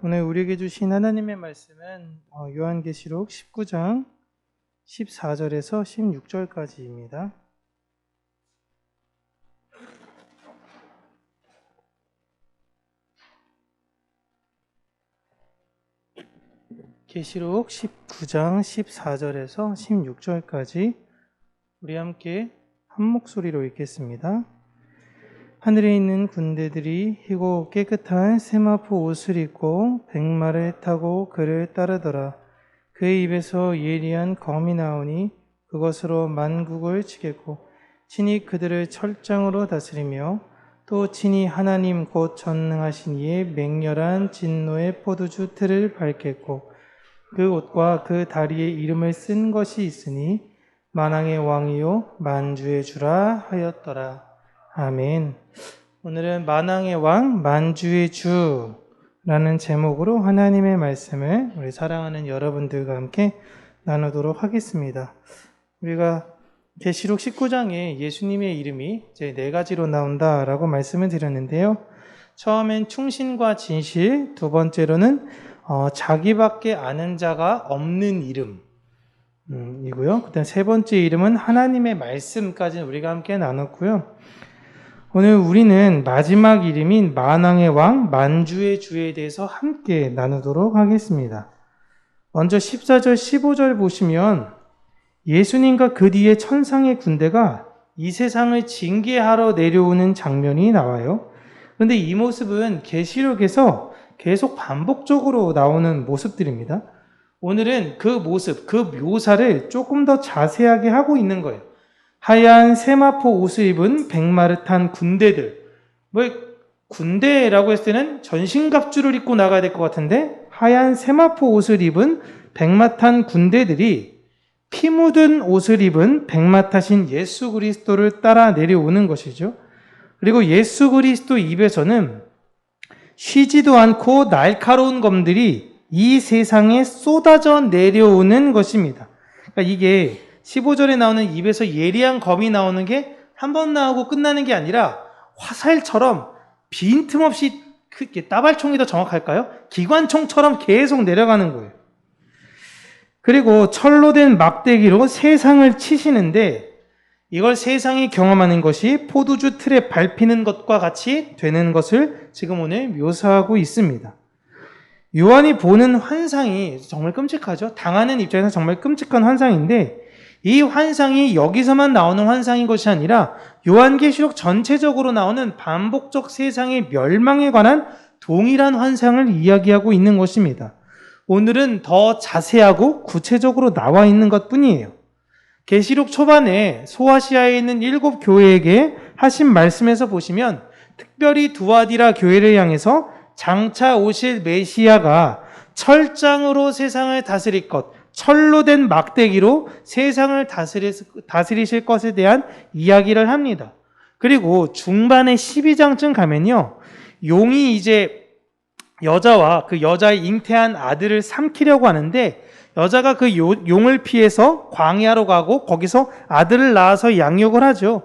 오늘 우리에게 주신 하나님의 말씀은 요한계시록 19장 14절에서 16절까지입니다. 계시록 19장 14절에서 16절까지 우리 함께 한 목소리로 읽겠습니다. 하늘에 있는 군대들이 희고 깨끗한 세마포 옷을 입고 백마를 타고 그를 따르더라. 그의 입에서 예리한 검이 나오니 그것으로 만국을 치겠고 친히 그들을 철장으로 다스리며 또 친히 하나님 곧 전능하신 이의 맹렬한 진노의 포도주 틀을 밟겠고 그 옷과 그 다리에 이름을 쓴 것이 있으니 만왕의 왕이요 만주의 주라 하였더라. 아멘. 오늘은 만왕의 왕, 만주의 주라는 제목으로 하나님의 말씀을 우리 사랑하는 여러분들과 함께 나누도록 하겠습니다. 우리가 계시록 19장에 예수님의 이름이 이제 4가지로 나온다라고 말씀을 드렸는데요. 처음엔 충신과 진실, 두 번째로는 자기밖에 아는 자가 없는 이고요. 그다음 세 번째 이름은 하나님의 말씀까지 우리가 함께 나눴고요. 오늘 우리는 마지막 이름인 만왕의 왕, 만주의 주에 대해서 함께 나누도록 하겠습니다. 먼저 14절, 15절 보시면 예수님과 그 뒤에 천상의 군대가 이 세상을 징계하러 내려오는 장면이 나와요. 그런데 이 모습은 계시록에서 계속 반복적으로 나오는 모습들입니다. 오늘은 그 모습, 그 묘사를 조금 더 자세하게 하고 있는 거예요. 하얀 세마포 옷을 입은 백마를 탄 군대들. 군대라고 했을 때는 전신갑주를 입고 나가야 될 것 같은데 하얀 세마포 옷을 입은 백마 탄 군대들이 피 묻은 옷을 입은 백마 타신 예수 그리스도를 따라 내려오는 것이죠. 그리고 예수 그리스도 입에서는 쉬지도 않고 날카로운 검들이 이 세상에 쏟아져 내려오는 것입니다. 그러니까 이게 15절에 나오는 입에서 예리한 검이 나오는 게 한 번 나오고 끝나는 게 아니라 화살처럼 빈틈없이 따발총이 더 정확할까요? 기관총처럼 계속 내려가는 거예요. 그리고 철로 된 막대기로 세상을 치시는데 이걸 세상이 경험하는 것이 포도주 틀에 밟히는 것과 같이 되는 것을 지금 오늘 묘사하고 있습니다. 요한이 보는 환상이 정말 끔찍하죠. 당하는 입장에서 정말 끔찍한 환상인데 이 환상이 여기서만 나오는 환상인 것이 아니라 요한계시록 전체적으로 나오는 반복적 세상의 멸망에 관한 동일한 환상을 이야기하고 있는 것입니다. 오늘은 더 자세하고 구체적으로 나와 있는 것뿐이에요. 계시록 초반에 소아시아에 있는 7 교회에게 하신 말씀에서 보시면 특별히 두아디라 교회를 향해서 장차 오실 메시아가 철장으로 세상을 다스릴 것, 철로 된 막대기로 세상을 다스리실 것에 대한 이야기를 합니다. 그리고 중반에 12장쯤 가면요, 용이 이제 여자와 그 여자의 잉태한 아들을 삼키려고 하는데 여자가 그 용을 피해서 광야로 가고 거기서 아들을 낳아서 양육을 하죠.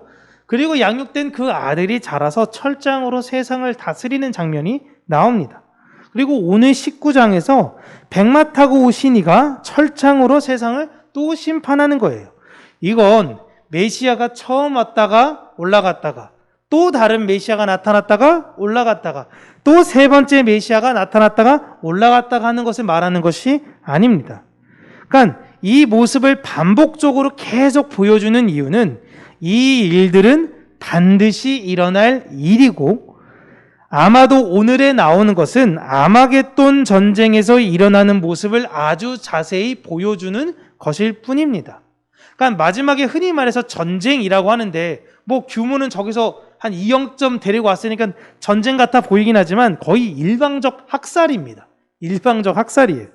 그리고 양육된 그 아들이 자라서 철장으로 세상을 다스리는 장면이 나옵니다. 그리고 오늘 19장에서 백마 타고 오신 이가 철장으로 세상을 또 심판하는 거예요. 이건 메시아가 처음 왔다가 올라갔다가 또 다른 메시아가 나타났다가 올라갔다가 또 세 번째 메시아가 나타났다가 올라갔다가 하는 것을 말하는 것이 아닙니다. 그러니까 이 모습을 반복적으로 계속 보여주는 이유는 이 일들은 반드시 일어날 일이고 아마도 오늘에 나오는 것은 아마겟돈 전쟁에서 일어나는 모습을 아주 자세히 보여주는 것일 뿐입니다. 그러니까 마지막에 흔히 말해서 전쟁이라고 하는데 규모는 저기서 한 2영점 데리고 왔으니까 전쟁 같아 보이긴 하지만 거의 일방적 학살입니다. 일방적 학살이에요.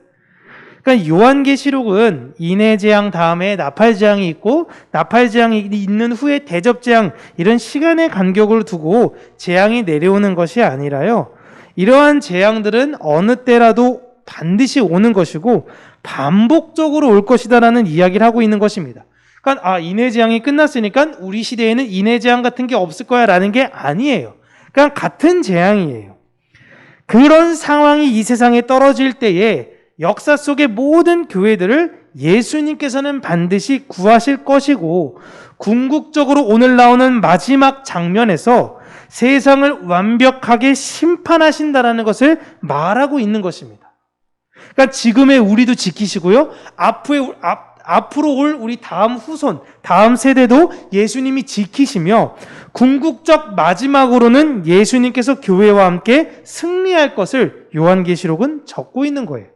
그러니까 요한계시록은 인해재앙 다음에 나팔재앙이 있고 나팔재앙이 있는 후에 대접재앙 이런 시간의 간격을 두고 재앙이 내려오는 것이 아니라요. 이러한 재앙들은 어느 때라도 반드시 오는 것이고 반복적으로 올 것이다라는 이야기를 하고 있는 것입니다. 그러니까 인해재앙이 끝났으니까 우리 시대에는 인해재앙 같은 게 없을 거야 라는 게 아니에요. 그냥 같은 재앙이에요. 그런 상황이 이 세상에 떨어질 때에 역사 속의 모든 교회들을 예수님께서는 반드시 구하실 것이고, 궁극적으로 오늘 나오는 마지막 장면에서 세상을 완벽하게 심판하신다라는 것을 말하고 있는 것입니다. 그러니까 지금의 우리도 지키시고요, 앞으로 올 우리 다음 후손, 다음 세대도 예수님이 지키시며, 궁극적 마지막으로는 예수님께서 교회와 함께 승리할 것을 요한계시록은 적고 있는 거예요.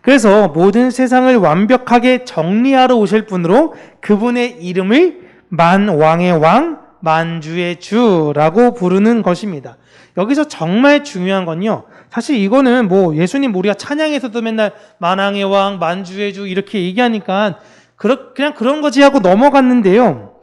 그래서 모든 세상을 완벽하게 정리하러 오실 분으로 그분의 이름을 만왕의 왕, 만주의 주라고 부르는 것입니다. 여기서 정말 중요한 건요, 사실 이거는 뭐 예수님 우리가 찬양에서도 맨날 만왕의 왕, 만주의 주 이렇게 얘기하니까 그냥 그런 거지 하고 넘어갔는데요.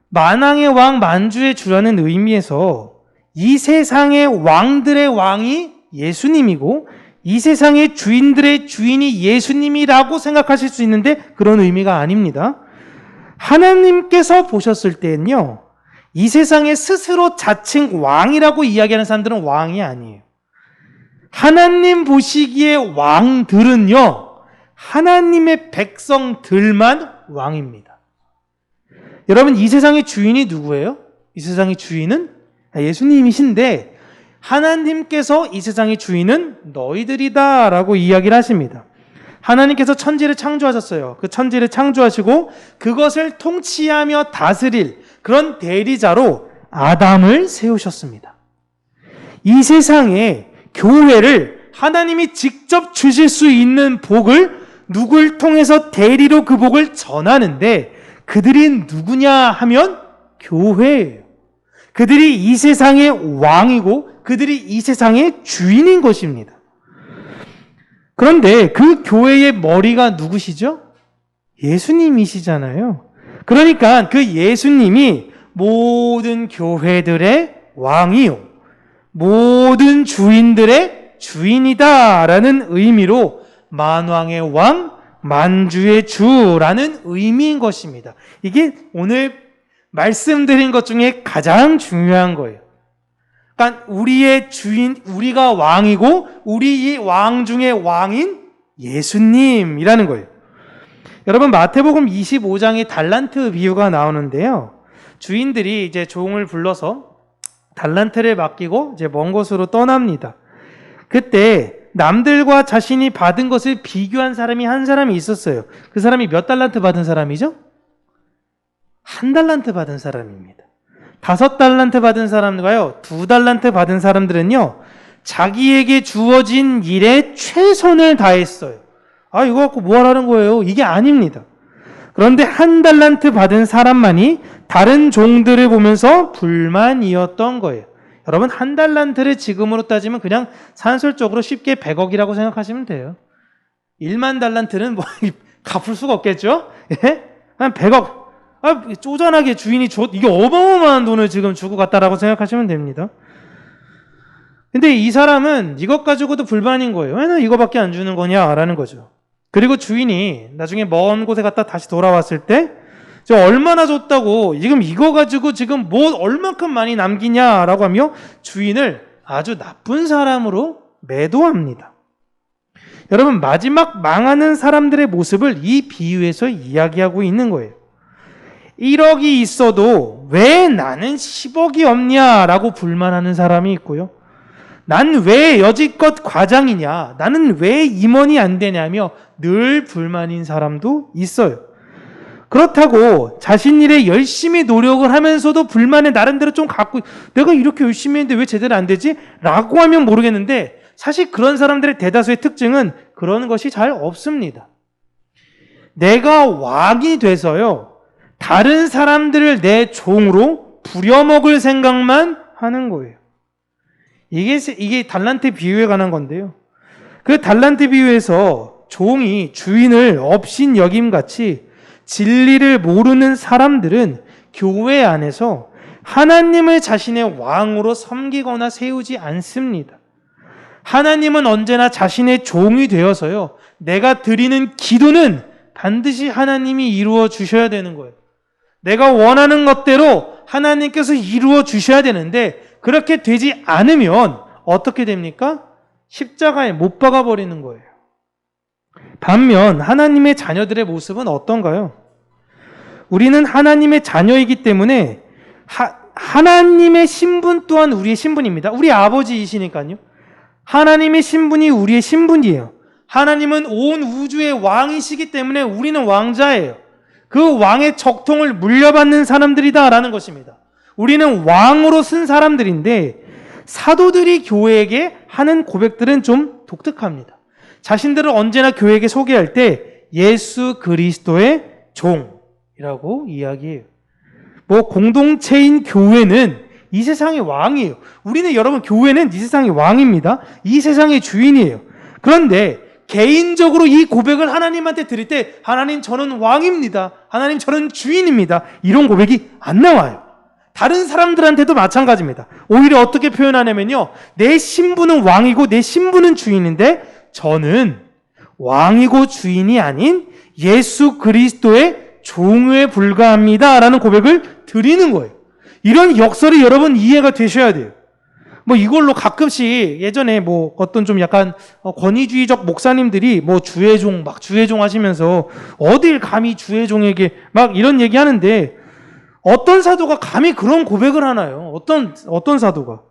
만왕의 왕, 만주의 주라는 의미에서 이 세상의 왕들의 왕이 예수님이고 이 세상의 주인들의 주인이 예수님이라고 생각하실 수 있는데 그런 의미가 아닙니다. 하나님께서 보셨을 때는요, 이 세상에 스스로 자칭 왕이라고 이야기하는 사람들은 왕이 아니에요. 하나님 보시기에 왕들은요, 하나님의 백성들만 왕입니다. 여러분, 이 세상의 주인이 누구예요? 이 세상의 주인은 예수님이신데, 하나님께서 이 세상의 주인은 너희들이다 라고 이야기를 하십니다. 하나님께서 천지를 창조하셨어요. 그 천지를 창조하시고 그것을 통치하며 다스릴 그런 대리자로 아담을 세우셨습니다. 이 세상에 교회를 하나님이 직접 주실 수 있는 복을 누굴 통해서 대리로 그 복을 전하는데, 그들이 누구냐 하면 교회예요. 그들이 이 세상의 왕이고 그들이 이 세상의 주인인 것입니다. 그런데 그 교회의 머리가 누구시죠? 예수님이시잖아요. 그러니까 그 예수님이 모든 교회들의 왕이요, 모든 주인들의 주인이다라는 의미로 만왕의 왕, 만주의 주라는 의미인 것입니다. 이게 오늘 말씀드린 것 중에 가장 중요한 거예요. 그러니까 우리의 주인, 우리가 왕이고 우리 이 왕 중에 왕인 예수님이라는 거예요. 여러분, 마태복음 25장에 달란트 비유가 나오는데요. 주인들이 이제 종을 불러서 달란트를 맡기고 이제 먼 곳으로 떠납니다. 그때 남들과 자신이 받은 것을 비교한 사람이 한 사람이 있었어요. 그 사람이 몇 달란트 받은 사람이죠? 1달란트 받은 사람입니다. 5달란트 받은 사람과요, 2달란트 받은 사람들은요, 자기에게 주어진 일에 최선을 다했어요. 이거 갖고 뭐 하라는 거예요? 이게 아닙니다. 그런데 1달란트 받은 사람만이 다른 종들을 보면서 불만이었던 거예요. 여러분, 1달란트를 지금으로 따지면 그냥 산술적으로 쉽게 100억이라고 생각하시면 돼요. 1만 달란트는 뭐 갚을 수가 없겠죠? 예? 한 100억. 쪼잔하게 주인이 이게 어마어마한 돈을 지금 주고 갔다라고 생각하시면 됩니다. 근데 이 사람은 이것 가지고도 불만인 거예요. 왜 나 이거밖에 안 주는 거냐라는 거죠. 그리고 주인이 나중에 먼 곳에 갔다 다시 돌아왔을 때 얼마나 줬다고 지금 이거 가지고 지금 뭐 얼만큼 많이 남기냐라고 하며 주인을 아주 나쁜 사람으로 매도합니다. 여러분, 마지막 망하는 사람들의 모습을 이 비유에서 이야기하고 있는 거예요. 1억이 있어도 왜 나는 10억이 없냐라고 불만하는 사람이 있고요. 난 왜 여지껏 과장이냐, 나는 왜 임원이 안 되냐며 늘 불만인 사람도 있어요. 그렇다고 자신 일에 열심히 노력을 하면서도 불만을 나름대로 좀 갖고, 내가 이렇게 열심히 했는데 왜 제대로 안 되지? 라고 하면 모르겠는데, 사실 그런 사람들의 대다수의 특징은 그런 것이 잘 없습니다. 내가 왕이 돼서요, 다른 사람들을 내 종으로 부려먹을 생각만 하는 거예요. 이게 달란트 비유에 관한 건데요. 그 달란트 비유에서 종이 주인을 업신 여김같이 진리를 모르는 사람들은 교회 안에서 하나님을 자신의 왕으로 섬기거나 세우지 않습니다. 하나님은 언제나 자신의 종이 되어서요, 내가 드리는 기도는 반드시 하나님이 이루어 주셔야 되는 거예요. 내가 원하는 것대로 하나님께서 이루어 주셔야 되는데, 그렇게 되지 않으면 어떻게 됩니까? 십자가에 못 박아 버리는 거예요. 반면 하나님의 자녀들의 모습은 어떤가요? 우리는 하나님의 자녀이기 때문에 하나님의 신분 또한 우리의 신분입니다. 우리 아버지이시니까요. 하나님의 신분이 우리의 신분이에요. 하나님은 온 우주의 왕이시기 때문에 우리는 왕자예요. 그 왕의 적통을 물려받는 사람들이다라는 것입니다. 우리는 왕으로 쓴 사람들인데 사도들이 교회에게 하는 고백들은 좀 독특합니다. 자신들을 언제나 교회에게 소개할 때 예수 그리스도의 종이라고 이야기해요. 공동체인 교회는 이 세상의 왕이에요. 우리는 여러분 교회는 이 세상의 왕입니다. 이 세상의 주인이에요. 그런데 개인적으로 이 고백을 하나님한테 드릴 때 하나님 저는 왕입니다. 하나님 저는 주인입니다. 이런 고백이 안 나와요. 다른 사람들한테도 마찬가지입니다. 오히려 어떻게 표현하냐면요. 내 신분은 왕이고 내 신분은 주인인데 저는 왕이고 주인이 아닌 예수 그리스도의 종에 불과합니다. 라는 고백을 드리는 거예요. 이런 역설이 여러분 이해가 되셔야 돼요. 이걸로 가끔씩 예전에 어떤 좀 약간 권위주의적 목사님들이 주의 종 하시면서 어딜 감히 주의 종에게 이런 얘기 하는데 어떤 사도가 감히 그런 고백을 하나요? 어떤 사도가?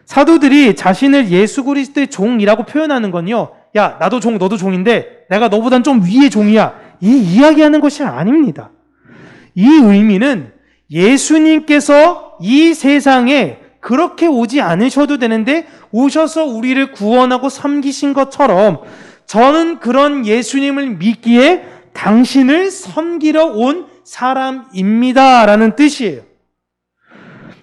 사도들이 자신을 예수 그리스도의 종이라고 표현하는 건요. 야, 나도 종, 너도 종인데 내가 너보단 좀 위의 종이야. 이 이야기하는 것이 아닙니다. 이 의미는 예수님께서 이 세상에 그렇게 오지 않으셔도 되는데 오셔서 우리를 구원하고 섬기신 것처럼 저는 그런 예수님을 믿기에 당신을 섬기러 온 사람입니다. 라는 뜻이에요.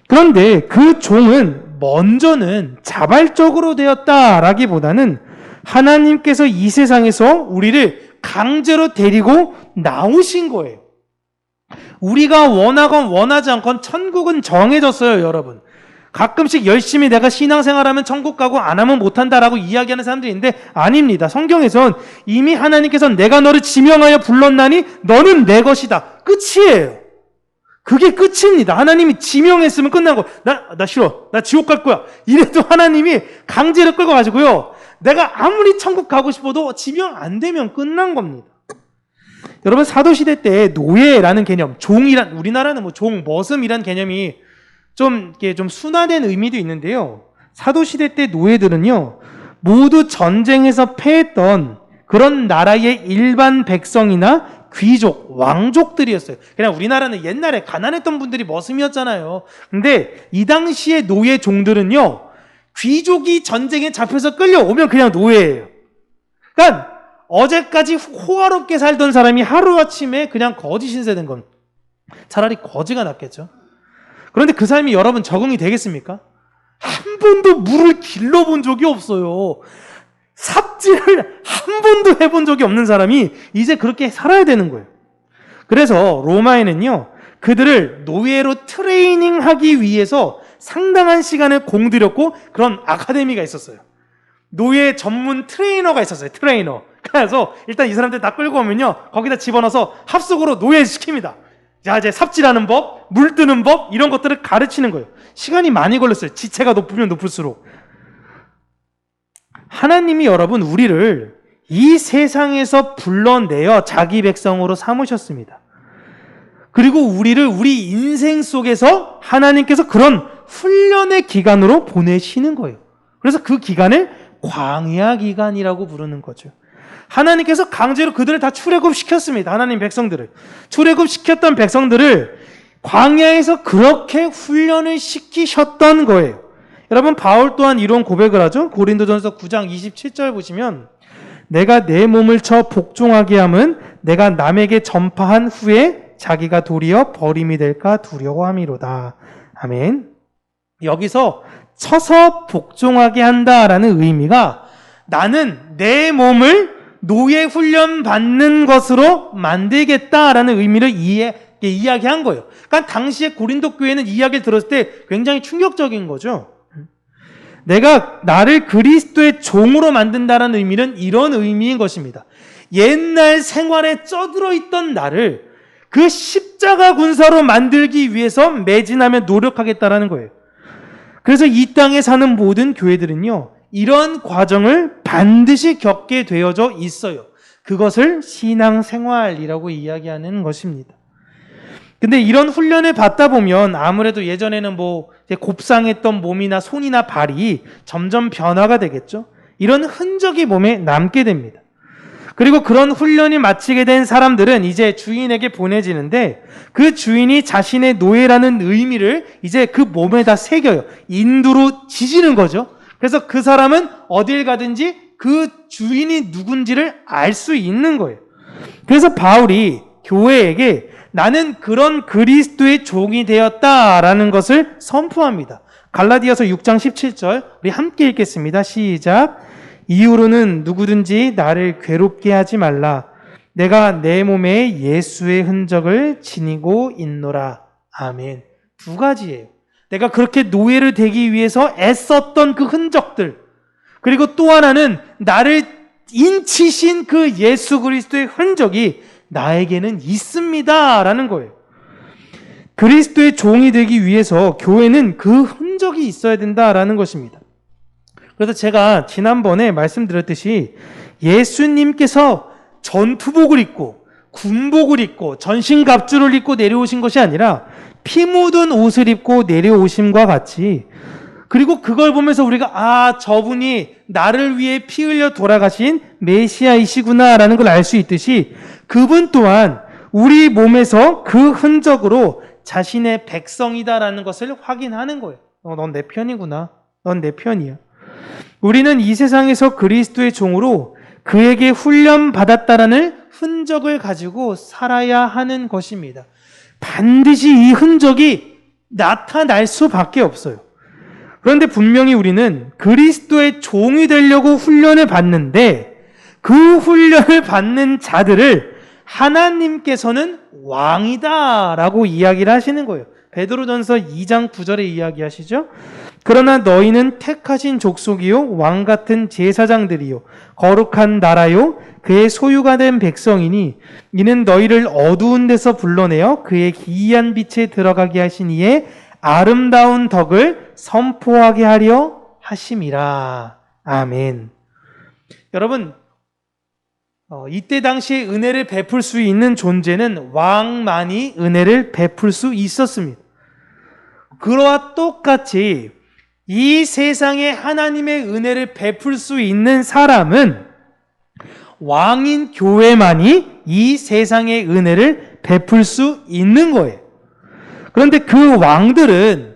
그런데 그 종은 먼저는 자발적으로 되었다라기보다는 하나님께서 이 세상에서 우리를 강제로 데리고 나오신 거예요. 우리가 원하건 원하지 않건 천국은 정해졌어요, 여러분. 가끔씩 열심히 내가 신앙생활하면 천국 가고 안 하면 못한다라고 이야기하는 사람들이 있는데 아닙니다. 성경에선 이미 하나님께서는 내가 너를 지명하여 불렀나니 너는 내 것이다. 끝이에요. 그게 끝입니다. 하나님이 지명했으면 끝난 거. 나 싫어. 나 지옥 갈 거야. 이래도 하나님이 강제로 끌고 가지고요. 내가 아무리 천국 가고 싶어도 지명 안 되면 끝난 겁니다. 여러분 사도시대 때 노예라는 개념, 종이란 우리나라는 종, 머슴이란 개념이 좀 순화된 의미도 있는데요. 사도시대 때 노예들은요, 모두 전쟁에서 패했던 그런 나라의 일반 백성이나 귀족, 왕족들이었어요. 그냥 우리나라는 옛날에 가난했던 분들이 머슴이었잖아요. 근데 이 당시의 노예 종들은요, 귀족이 전쟁에 잡혀서 끌려오면 그냥 노예예요. 그러니까 어제까지 호화롭게 살던 사람이 하루아침에 그냥 거지 신세된 건 차라리 거지가 낫겠죠. 그런데 그 삶이 여러분 적응이 되겠습니까? 한 번도 물을 길러본 적이 없어요. 삽질을 한 번도 해본 적이 없는 사람이 이제 그렇게 살아야 되는 거예요. 그래서 로마에는요, 그들을 노예로 트레이닝하기 위해서 상당한 시간을 공들였고 그런 아카데미가 있었어요. 노예 전문 트레이너가 있었어요. 트레이너. 그래서 일단 이 사람들 다 끌고 오면요, 거기다 집어넣어서 합숙으로 노예시킵니다. 자, 이제 삽질하는 법, 물 뜨는 법, 이런 것들을 가르치는 거예요. 시간이 많이 걸렸어요. 지체가 높으면 높을수록. 하나님이 여러분 우리를 이 세상에서 불러내어 자기 백성으로 삼으셨습니다. 그리고 우리를 우리 인생 속에서 하나님께서 그런 훈련의 기간으로 보내시는 거예요. 그래서 그 기간을 광야 기간이라고 부르는 거죠. 하나님께서 강제로 그들을 다 출애굽시켰습니다. 하나님 백성들을. 출애굽시켰던 백성들을 광야에서 그렇게 훈련을 시키셨던 거예요. 여러분 바울 또한 이런 고백을 하죠. 고린도전서 9장 27절 보시면 내가 내 몸을 쳐 복종하게 함은 내가 남에게 전파한 후에 자기가 도리어 버림이 될까 두려워함이로다. 아멘. 여기서 쳐서 복종하게 한다라는 의미가 나는 내 몸을 노예 훈련 받는 것으로 만들겠다라는 의미를 이야기한 거예요. 그러니까 당시에 고린도 교회는 이 이야기를 들었을 때 굉장히 충격적인 거죠. 내가 나를 그리스도의 종으로 만든다라는 의미는 이런 의미인 것입니다. 옛날 생활에 쩌들어 있던 나를 그 십자가 군사로 만들기 위해서 매진하며 노력하겠다라는 거예요. 그래서 이 땅에 사는 모든 교회들은요, 이런 과정을 반드시 겪게 되어져 있어요. 그것을 신앙생활이라고 이야기하는 것입니다. 근데 이런 훈련을 받다 보면 아무래도 예전에는 곱상했던 몸이나 손이나 발이 점점 변화가 되겠죠. 이런 흔적이 몸에 남게 됩니다. 그리고 그런 훈련이 마치게 된 사람들은 이제 주인에게 보내지는데 그 주인이 자신의 노예라는 의미를 이제 그 몸에다 새겨요. 인두로 지지는 거죠. 그래서 그 사람은 어딜 가든지 그 주인이 누군지를 알 수 있는 거예요. 그래서 바울이 교회에게 나는 그런 그리스도의 종이 되었다라는 것을 선포합니다. 갈라디아서 6장 17절 우리 함께 읽겠습니다. 시작. 이후로는 누구든지 나를 괴롭게 하지 말라. 내가 내 몸에 예수의 흔적을 지니고 있노라. 아멘. 두 가지예요. 내가 그렇게 노예를 되기 위해서 애썼던 그 흔적들, 그리고 또 하나는 나를 인치신 그 예수 그리스도의 흔적이 나에게는 있습니다 라는 거예요. 그리스도의 종이 되기 위해서 교회는 그 흔적이 있어야 된다라는 것입니다. 그래서 제가 지난번에 말씀드렸듯이 예수님께서 전투복을 입고 군복을 입고 전신갑주를 입고 내려오신 것이 아니라 피 묻은 옷을 입고 내려오심과 같이, 그리고 그걸 보면서 우리가 저분이 나를 위해 피 흘려 돌아가신 메시아이시구나라는 걸 알 수 있듯이 그분 또한 우리 몸에서 그 흔적으로 자신의 백성이다라는 것을 확인하는 거예요. 넌 내 편이구나. 넌 내 편이야. 우리는 이 세상에서 그리스도의 종으로 그에게 훈련받았다라는 흔적을 가지고 살아야 하는 것입니다. 반드시 이 흔적이 나타날 수밖에 없어요. 그런데 분명히 우리는 그리스도의 종이 되려고 훈련을 받는데 그 훈련을 받는 자들을 하나님께서는 왕이다라고 이야기를 하시는 거예요. 베드로전서 2장 9절에 이야기하시죠. 그러나 너희는 택하신 족속이요 왕 같은 제사장들이요 거룩한 나라요 그의 소유가 된 백성이니 이는 너희를 어두운 데서 불러내어 그의 기이한 빛에 들어가게 하신 이의 아름다운 덕을 선포하게 하려 하심이라. 아멘. 여러분, 이때 당시에 은혜를 베풀 수 있는 존재는 왕만이 은혜를 베풀 수 있었습니다. 그와 똑같이 이 세상에 하나님의 은혜를 베풀 수 있는 사람은 왕인 교회만이 이 세상의 은혜를 베풀 수 있는 거예요. 그런데 그 왕들은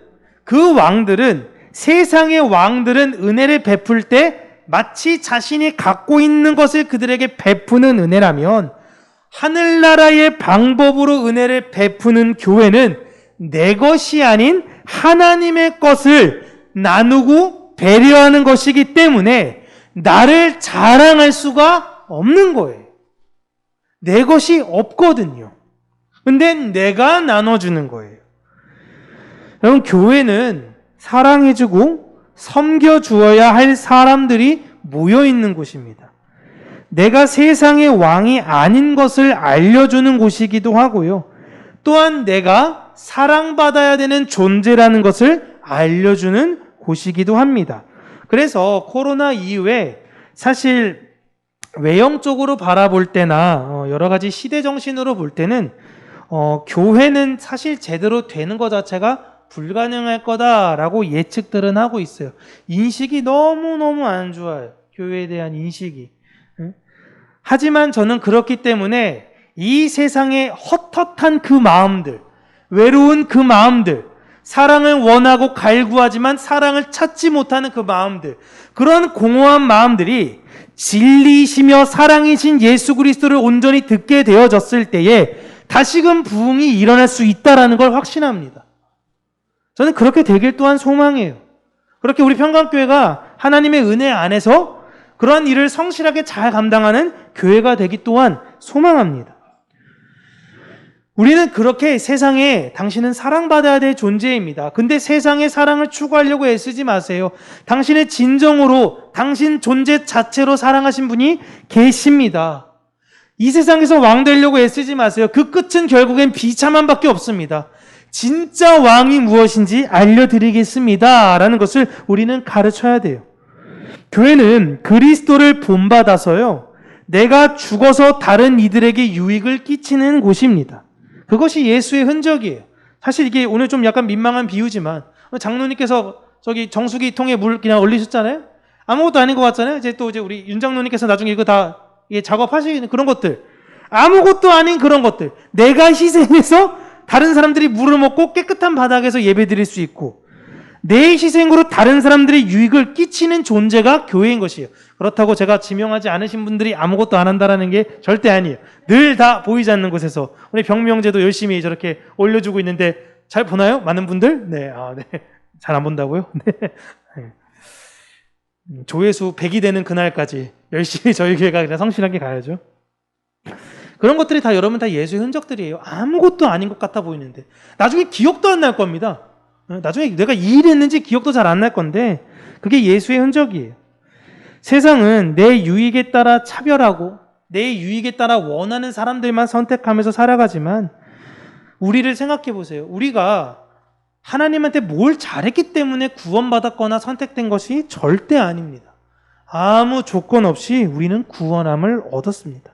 세상의 왕들은 은혜를 베풀 때 마치 자신이 갖고 있는 것을 그들에게 베푸는 은혜라면 하늘나라의 방법으로 은혜를 베푸는 교회는 내 것이 아닌 하나님의 것을 나누고 배려하는 것이기 때문에 나를 자랑할 수가 없는 거예요. 내 것이 없거든요. 근데 내가 나눠주는 거예요. 여러분, 교회는 사랑해주고 섬겨주어야 할 사람들이 모여있는 곳입니다. 내가 세상의 왕이 아닌 것을 알려주는 곳이기도 하고요. 또한 내가 사랑받아야 되는 존재라는 것을 알려주는 곳이기도 합니다. 그래서 코로나 이후에 사실 외형적으로 바라볼 때나 여러 가지 시대 정신으로 볼 때는 교회는 사실 제대로 되는 것 자체가 불가능할 거다라고 예측들은 하고 있어요. 인식이 너무너무 안 좋아요. 교회에 대한 인식이. 하지만 저는 그렇기 때문에 이 세상의 헛헛한 그 마음들, 외로운 그 마음들, 사랑을 원하고 갈구하지만 사랑을 찾지 못하는 그 마음들, 그런 공허한 마음들이 진리이시며 사랑이신 예수 그리스도를 온전히 듣게 되어졌을 때에 다시금 부흥이 일어날 수 있다는 걸 확신합니다. 저는 그렇게 되길 또한 소망해요. 그렇게 우리 평강교회가 하나님의 은혜 안에서 그러한 일을 성실하게 잘 감당하는 교회가 되기 또한 소망합니다. 우리는 그렇게 세상에 당신은 사랑받아야 될 존재입니다. 근데 세상의 사랑을 추구하려고 애쓰지 마세요. 당신의 진정으로 당신 존재 자체로 사랑하신 분이 계십니다. 이 세상에서 왕 되려고 애쓰지 마세요. 그 끝은 결국엔 비참함밖에 없습니다. 진짜 왕이 무엇인지 알려드리겠습니다. 라는 것을 우리는 가르쳐야 돼요. 교회는 그리스도를 본받아서요, 내가 죽어서 다른 이들에게 유익을 끼치는 곳입니다. 그것이 예수의 흔적이에요. 사실 이게 오늘 좀 약간 민망한 비유지만, 장로님께서 저기 정수기 통에 물 그냥 올리셨잖아요? 아무것도 아닌 것 같잖아요? 이제 우리 윤 장로님께서 나중에 이거 다 작업하시는 그런 것들. 아무것도 아닌 그런 것들. 내가 희생해서 다른 사람들이 물을 먹고 깨끗한 바닥에서 예배 드릴 수 있고, 내 희생으로 다른 사람들의 유익을 끼치는 존재가 교회인 것이에요. 그렇다고 제가 지명하지 않으신 분들이 아무것도 안 한다라는 게 절대 아니에요. 늘 다 보이지 않는 곳에서 우리 병명제도 열심히 저렇게 올려주고 있는데 잘 보나요? 많은 분들? 네, 네. 잘 안 본다고요? 네. 조회수 100이 되는 그날까지 열심히 저희 교회가 그냥 성실하게 가야죠. 그런 것들이 다 여러분 다 예수의 흔적들이에요. 아무것도 아닌 것 같아 보이는데 나중에 기억도 안 날 겁니다. 나중에 내가 이 일을 했는지 기억도 잘 안 날 건데 그게 예수의 흔적이에요. 세상은 내 유익에 따라 차별하고 내 유익에 따라 원하는 사람들만 선택하면서 살아가지만, 우리를 생각해 보세요. 우리가 하나님한테 뭘 잘했기 때문에 구원받았거나 선택된 것이 절대 아닙니다. 아무 조건 없이 우리는 구원함을 얻었습니다.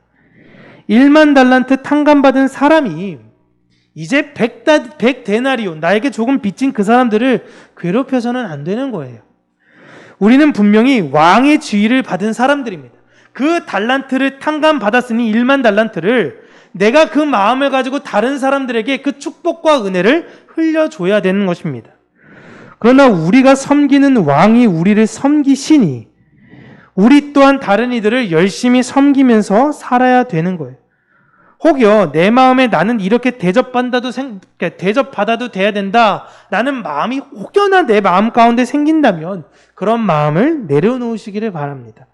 1만 달란트 탕감받은 사람이 이제 100데나리온, 나에게 조금 빚진 그 사람들을 괴롭혀서는 안 되는 거예요. 우리는 분명히 왕의 지위를 받은 사람들입니다. 그 달란트를 탕감받았으니 1만 달란트를 내가 그 마음을 가지고 다른 사람들에게 그 축복과 은혜를 흘려줘야 되는 것입니다. 그러나 우리가 섬기는 왕이 우리를 섬기시니 우리 또한 다른 이들을 열심히 섬기면서 살아야 되는 거예요. 혹여 내 마음에 나는 이렇게 대접받아도 돼야 된다라는 마음이 혹여나 내 마음 가운데 생긴다면 그런 마음을 내려놓으시기를 바랍니다.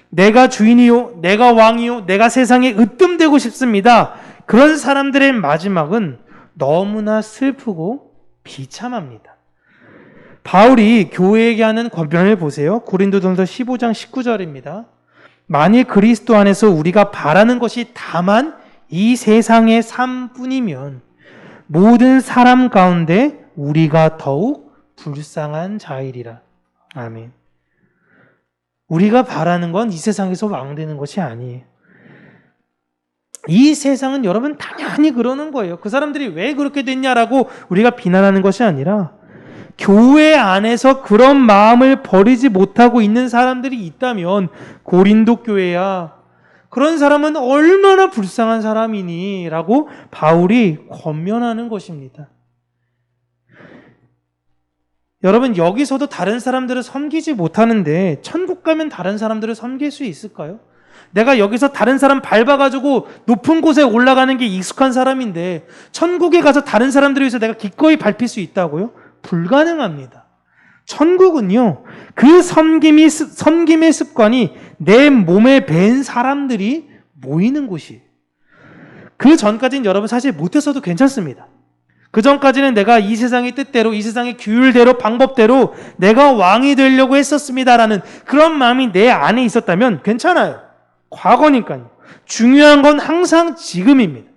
내가 주인이요, 내가 왕이요, 내가 세상에 으뜸되고 싶습니다. 그런 사람들의 마지막은 너무나 슬프고 비참합니다. 바울이 교회에게 하는 권면을 보세요. 고린도전서 15장 19절입니다. 만일 그리스도 안에서 우리가 바라는 것이 다만 이 세상의 삶뿐이면 모든 사람 가운데 우리가 더욱 불쌍한 자이리라. 아멘. 우리가 바라는 건 이 세상에서 왕되는 것이 아니에요. 이 세상은 여러분 당연히 그러는 거예요. 그 사람들이 왜 그렇게 됐냐라고 우리가 비난하는 것이 아니라 교회 안에서 그런 마음을 버리지 못하고 있는 사람들이 있다면 고린도 교회야, 그런 사람은 얼마나 불쌍한 사람이니? 라고 바울이 권면하는 것입니다. 여러분, 여기서도 다른 사람들을 섬기지 못하는데 천국 가면 다른 사람들을 섬길 수 있을까요? 내가 여기서 다른 사람 밟아가지고 높은 곳에 올라가는 게 익숙한 사람인데 천국에 가서 다른 사람들을 위해서 내가 기꺼이 밟힐 수 있다고요? 불가능합니다. 천국은요, 그 섬김의 습관이 내 몸에 밴 사람들이 모이는 곳이에요. 그 전까지는 여러분 사실 못했어도 괜찮습니다. 그 전까지는 내가 이 세상의 뜻대로, 이 세상의 규율대로, 방법대로 내가 왕이 되려고 했었습니다라는 그런 마음이 내 안에 있었다면 괜찮아요. 과거니까요. 중요한 건 항상 지금입니다.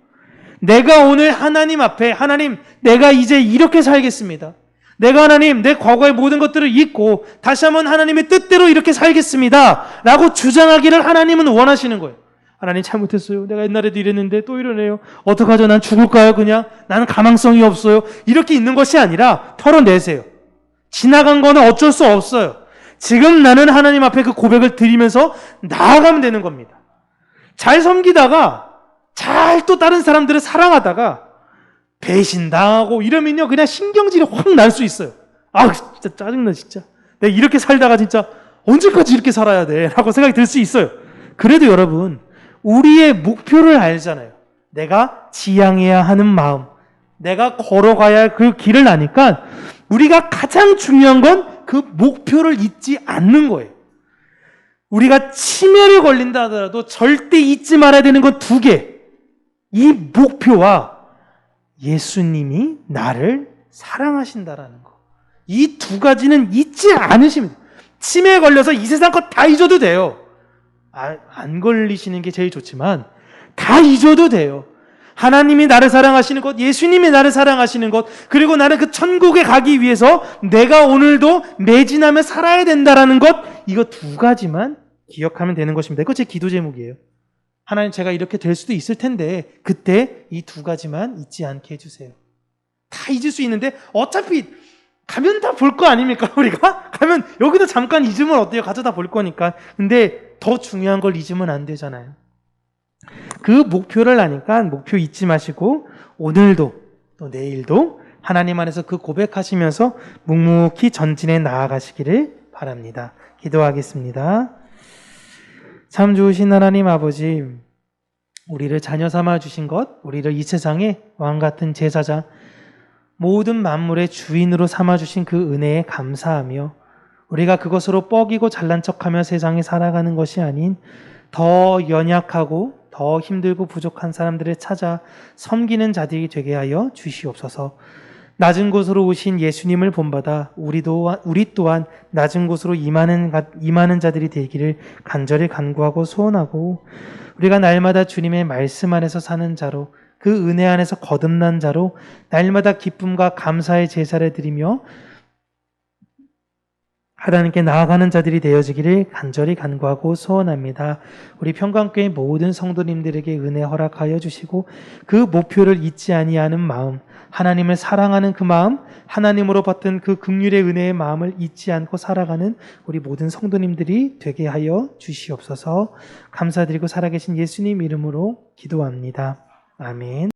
내가 오늘 하나님 앞에, 하나님, 내가 이제 이렇게 살겠습니다. 내가 하나님, 내 과거의 모든 것들을 잊고 다시 한번 하나님의 뜻대로 이렇게 살겠습니다 라고 주장하기를 하나님은 원하시는 거예요. 하나님, 잘못했어요. 내가 옛날에도 이랬는데 또 이러네요. 어떡하죠? 난 죽을까요? 그냥 나는 가망성이 없어요. 이렇게 있는 것이 아니라 털어내세요. 지나간 거는 어쩔 수 없어요. 지금 나는 하나님 앞에 그 고백을 드리면서 나아가면 되는 겁니다. 잘 섬기다가 잘 또 다른 사람들을 사랑하다가 배신당하고 이러면요, 그냥 신경질이 확 날 수 있어요. 아, 진짜 짜증나, 진짜. 내가 이렇게 살다가 진짜 언제까지 이렇게 살아야 돼? 라고 생각이 들 수 있어요. 그래도 여러분, 우리의 목표를 알잖아요. 내가 지향해야 하는 마음, 내가 걸어가야 할 그 길을 아니까 우리가 가장 중요한 건 그 목표를 잊지 않는 거예요. 우리가 치매를 걸린다 하더라도 절대 잊지 말아야 되는 건 두 개. 이 목표와 예수님이 나를 사랑하신다라는 거. 이 두 가지는 잊지 않으시면 돼요. 치매에 걸려서 이 세상 것 다 잊어도 돼요. 안 걸리시는 게 제일 좋지만 다 잊어도 돼요. 하나님이 나를 사랑하시는 것, 예수님이 나를 사랑하시는 것, 그리고 나는 그 천국에 가기 위해서 내가 오늘도 매진하며 살아야 된다라는 것, 이거 두 가지만 기억하면 되는 것입니다. 이거 제 기도 제목이에요. 하나님, 제가 이렇게 될 수도 있을 텐데 그때 이 두 가지만 잊지 않게 해주세요. 다 잊을 수 있는데 어차피 가면 다 볼 거 아닙니까? 우리가 가면 여기도 잠깐 잊으면 어때요? 가서 다 볼 거니까. 근데 더 중요한 걸 잊으면 안 되잖아요. 그 목표를 아니까 목표 잊지 마시고 오늘도 또 내일도 하나님 안에서 그 고백하시면서 묵묵히 전진해 나아가시기를 바랍니다. 기도하겠습니다. 참 좋으신 하나님 아버지, 우리를 자녀 삼아 주신 것, 우리를 이 세상의 왕 같은 제사장, 모든 만물의 주인으로 삼아 주신 그 은혜에 감사하며 우리가 그것으로 뻐기고 잘난 척하며 세상에 살아가는 것이 아닌 더 연약하고 더 힘들고 부족한 사람들을 찾아 섬기는 자들이 되게 하여 주시옵소서. 낮은 곳으로 오신 예수님을 본받아 우리 또한 낮은 곳으로 임하는 자들이 되기를 간절히 간구하고 소원하고, 우리가 날마다 주님의 말씀 안에서 사는 자로, 그 은혜 안에서 거듭난 자로 날마다 기쁨과 감사의 제사를 드리며 하나님께 나아가는 자들이 되어지기를 간절히 간구하고 소원합니다. 우리 평강교회 모든 성도님들에게 은혜 허락하여 주시고 그 목표를 잊지 아니하는 마음, 하나님을 사랑하는 그 마음, 하나님으로 받은 그 긍휼의 은혜의 마음을 잊지 않고 살아가는 우리 모든 성도님들이 되게 하여 주시옵소서. 감사드리고 살아계신 예수님 이름으로 기도합니다. 아멘.